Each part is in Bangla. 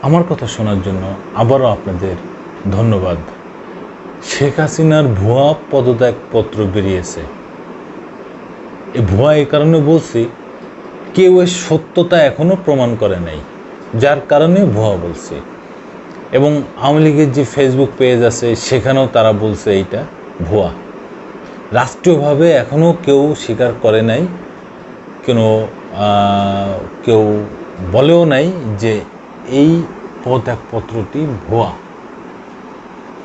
আমার কথা শোনার জন্য আবারও আপনাদের ধন্যবাদ। শেখ হাসিনার ভুয়া পদত্যাগপত্র বেরিয়েছে। এই ভুয়া এই কারণে বলছি, কেউ এর সত্যতা এখনও প্রমাণ করে নাই, যার কারণে ভুয়া বলছি। এবং আওয়ামী লীগের যে ফেসবুক পেজ আছে সেখানেও তারা বলছে এইটা ভুয়া। রাষ্ট্রীয়ভাবে এখনও কেউ স্বীকার করে নাই, কেউ বলেও নাই যে এই পদত্যাগপত্রটি ভুয়া,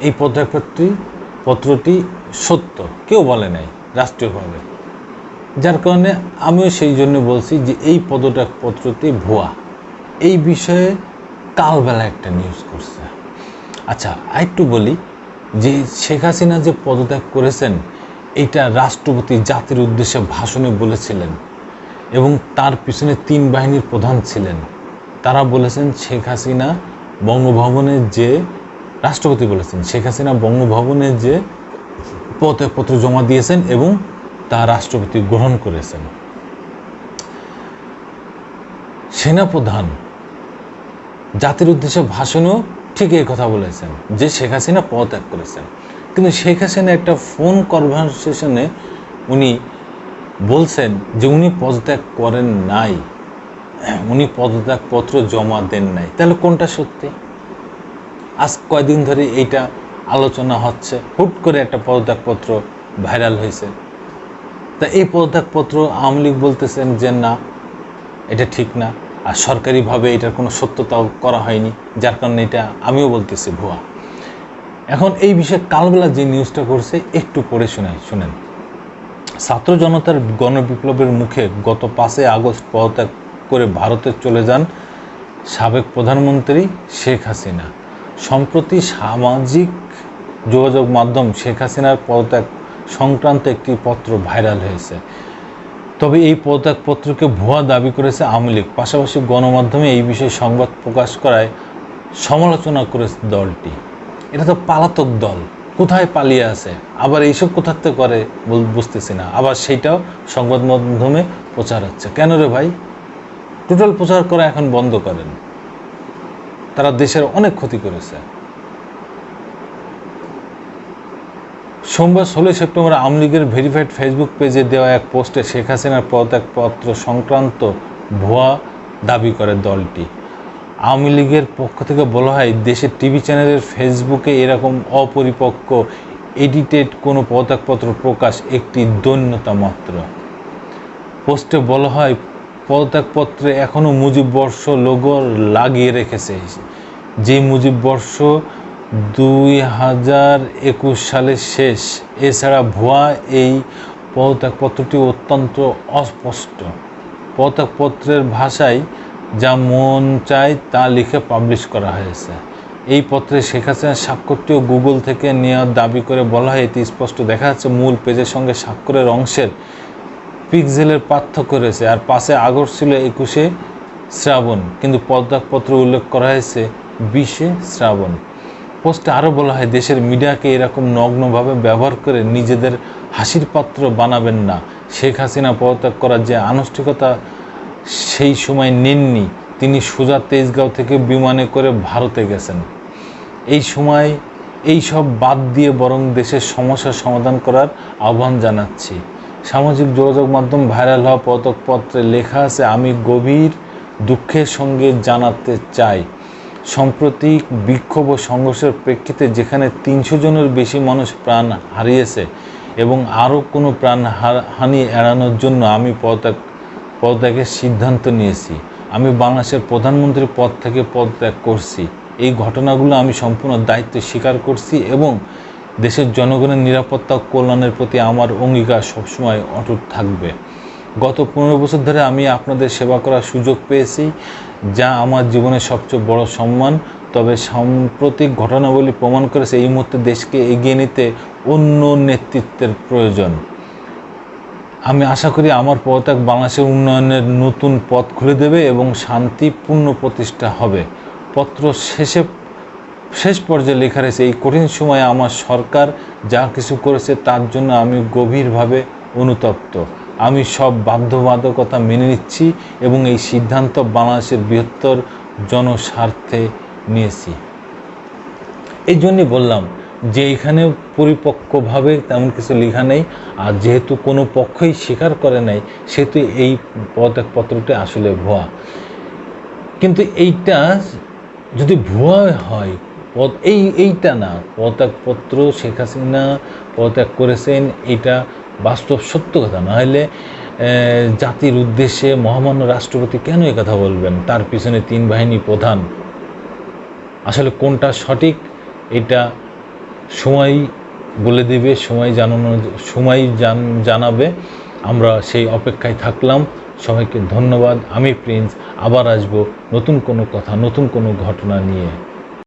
এই পদত্যাগপত্রটি সত্য, কেউ বলে নাই রাষ্ট্রীয়ভাবে। যার কারণে আমিও সেই জন্য বলছি যে এই পদত্যাগপত্রটি ভুয়া। এই বিষয়ে কালবেলা একটা নিউজ করছে। আচ্ছা, আরেকটু বলি যে শেখ হাসিনা যে পদত্যাগ করেছেন এটা রাষ্ট্রপতি জাতির উদ্দেশ্যে ভাষণে বলেছিলেন, এবং তার পিছনে 3 বাহিনীর প্রধান ছিলেন। তারা বলেছেন শেখ হাসিনা বঙ্গভবনে যে রাষ্ট্রপতি বলেছেন শেখ হাসিনা বঙ্গভবনে যে পদত্যাগপত্র জমা দিয়েছেন এবং তা রাষ্ট্রপতি গ্রহণ করেছেন। সেনাপ্রধান জাতির উদ্দেশ্যে ভাষণেও ঠিক এই কথা বলেছেন যে শেখ হাসিনা পদত্যাগ করেছেন। কিন্তু শেখ হাসিনা একটা ফোন কনভারসেশনে উনি বলছেন যে উনি পদত্যাগ করেন নাই, উনি পদত্যাগপত্র জমা দেন নাই। তাহলে কোনটা সত্যি? আজ কয়দিন ধরে এইটা আলোচনা হচ্ছে, হুট করে একটা পদত্যাগপত্র ভাইরাল হয়েছে। তা এই পদত্যাগপত্র আওয়ামী লীগ বলতেছেন যে না, এটা ঠিক না, আর সরকারিভাবে এটার কোনো সত্যতাও করা হয়নি, যার কারণে এটা আমিও বলতেছি ভুয়া। এখন এই বিষয়ে কালবেলা যে নিউজটা করছে একটু পড়ে শুনেন। ছাত্র জনতার গণবিপ্লবের মুখে গত 5 আগস্ট পদত্যাগ করে ভারতে চলে যান সাবেক প্রধানমন্ত্রী শেখ হাসিনা। সম্প্রতি সামাজিক যোগাযোগ মাধ্যম শেখ হাসিনার পদত্যাগ সংক্রান্ত একটি পত্র ভাইরাল হয়েছে। তবে এই পদত্যাগপত্রকে ভুয়া দাবি করেছে আওয়ামী লীগ। পাশাপাশি গণমাধ্যমে এই বিষয়ে সংবাদ প্রকাশ করায় সমালোচনা করেছে দলটি। এটা তো পালাতক দল, কোথায় পালিয়ে আছে, আবার এইসব কোথাতে করে বুঝতেছি না। আবার সেইটাও সংবাদ মাধ্যমে প্রচার হচ্ছে। কেন রে ভাই? টোটাল প্রচার করা এখন বন্ধ করেন, তারা দেশের অনেক ক্ষতি করেছে। সোমবার 16 সেপ্টেম্বর আওয়ামী লীগের ভেরিফাইড ফেসবুক পেজে দেওয়া এক পোস্টে শেখ হাসিনার পদত্যাগপত্র সংক্রান্ত ভুয়া দাবি করে দলটি। আওয়ামী লীগের পক্ষ থেকে বলা হয়, দেশের টিভি চ্যানেলের ফেসবুকে এরকম অপরিপক্ক এডিটেড কোনো পদত্যাগপত্র প্রকাশ একটি দৈন্যতা মাত্র। পোস্টে বলা হয়, পদত্যাগপত্রে এখনও মুজিববর্ষ লোগো লাগিয়ে রেখেছে, যে মুজিববর্ষ 2021 সালের শেষ। এছাড়া ভুয়া এই পদত্যাগপত্রটি অত্যন্ত অস্পষ্ট। পদত্যাগপত্রের ভাষায় যা মন চায় তা লিখে পাবলিশ করা হয়েছে। এই পত্রে শেখ হাসিনার স্বাক্ষরটিও গুগল থেকে নেওয়ার দাবি করে বলা হয়, এটি স্পষ্ট দেখা যাচ্ছে মূল পেজের সঙ্গে স্বাক্ষরের অংশের পিক্সেলের পার্থক্য রয়েছে। আর 5 আগস্ট ছিল 21 শ্রাবণ, কিন্তু পদত্যাগপত্র উল্লেখ করা হয়েছে 20 শ্রাবণ। পোস্টে আরও বলা হয়, দেশের মিডিয়াকে এরকম নগ্নভাবে ব্যবহার করে নিজেদের হাসির পাত্র বানাবেন না। শেখ হাসিনা পদত্যাগ করার যে আনুষ্ঠানিকতা সেই সময় নেননি, তিনি সোজা তেজগাঁও থেকে বিমানে করে ভারতে গেছেন। এই সময় এই সব বাদ দিয়ে বরং দেশের সমস্যার সমাধান করার আহ্বান জানাচ্ছি। সামাজিক যোগাযোগ মাধ্যম ভাইরাল হওয়া পদত্যাগপত্রে লেখা আছে, আমি গভীর দুঃখের সঙ্গে জানাতে চাই, সাম্প্রতিক বিক্ষোভ ও সংঘর্ষের প্রেক্ষিতে যেখানে 300 জনের বেশি মানুষ প্রাণ হারিয়েছে এবং আরও কোনো প্রাণহানি এড়ানোর জন্য আমি পদত্যাগের সিদ্ধান্ত নিয়েছি। আমি বাংলাদেশের প্রধানমন্ত্রীর পদ থেকে পদত্যাগ করছি। এই ঘটনাগুলো আমি সম্পূর্ণ দায়িত্ব স্বীকার করছি এবং দেশের জনগণের নিরাপত্তা ও কল্যাণের প্রতি আমার অঙ্গীকার সবসময় অটুট থাকবে। গত 15 বছর ধরে আমি আপনাদের সেবা করার সুযোগ পেয়েছি, যা আমার জীবনের সবচেয়ে বড় সম্মান। তবে সাম্প্রতিক ঘটনাবলী প্রমাণ করেছে এই মুহূর্তে দেশকে এগিয়ে নিতে অন্য নেতৃত্বের প্রয়োজন। আমি আশা করি আমার পদত্যাগ বাংলাদেশের উন্নয়নের নতুন পথ খুলে দেবে এবং শান্তিপূর্ণ প্রতিষ্ঠা হবে। পত্র শেষ পর্যায়ে লেখা রয়েছে, এই কঠিন সময়ে আমার সরকার যা কিছু করেছে তার জন্য আমি গভীরভাবে অনুতপ্ত। আমি সব বাধ্যবাধকতা মেনে নিচ্ছি এবং এই সিদ্ধান্ত বাংলাদেশের বৃহত্তর জনস্বার্থে নিয়েছি। এই জন্যই বললাম যে এখানে পরিপক্কভাবে তেমন কিছু লেখা নেই, আর যেহেতু কোনো পক্ষই স্বীকার করে নাই সেহেতু এই পদত্যাগপত্রটি আসলে ভুয়া। কিন্তু এইটা যদি ভুয়া হয়, এইটা না, পদত্যাগপত্র শেখ হাসিনা পদত্যাগ করেছেন এটা বাস্তব সত্য কথা, নাহলে জাতির উদ্দেশ্যে মহামান্য রাষ্ট্রপতি কেন এ কথা বলবেন? তার পিছনে 3 বাহিনী প্রধান। আসলে কোনটা সঠিক এটা সময় বলে দেবে, সময় জানাবে। আমরা সেই অপেক্ষায় থাকলাম। সবাইকে ধন্যবাদ। আমি প্রিন্স, আবার আসবো নতুন কোনো কথা, নতুন কোনো ঘটনা নিয়ে।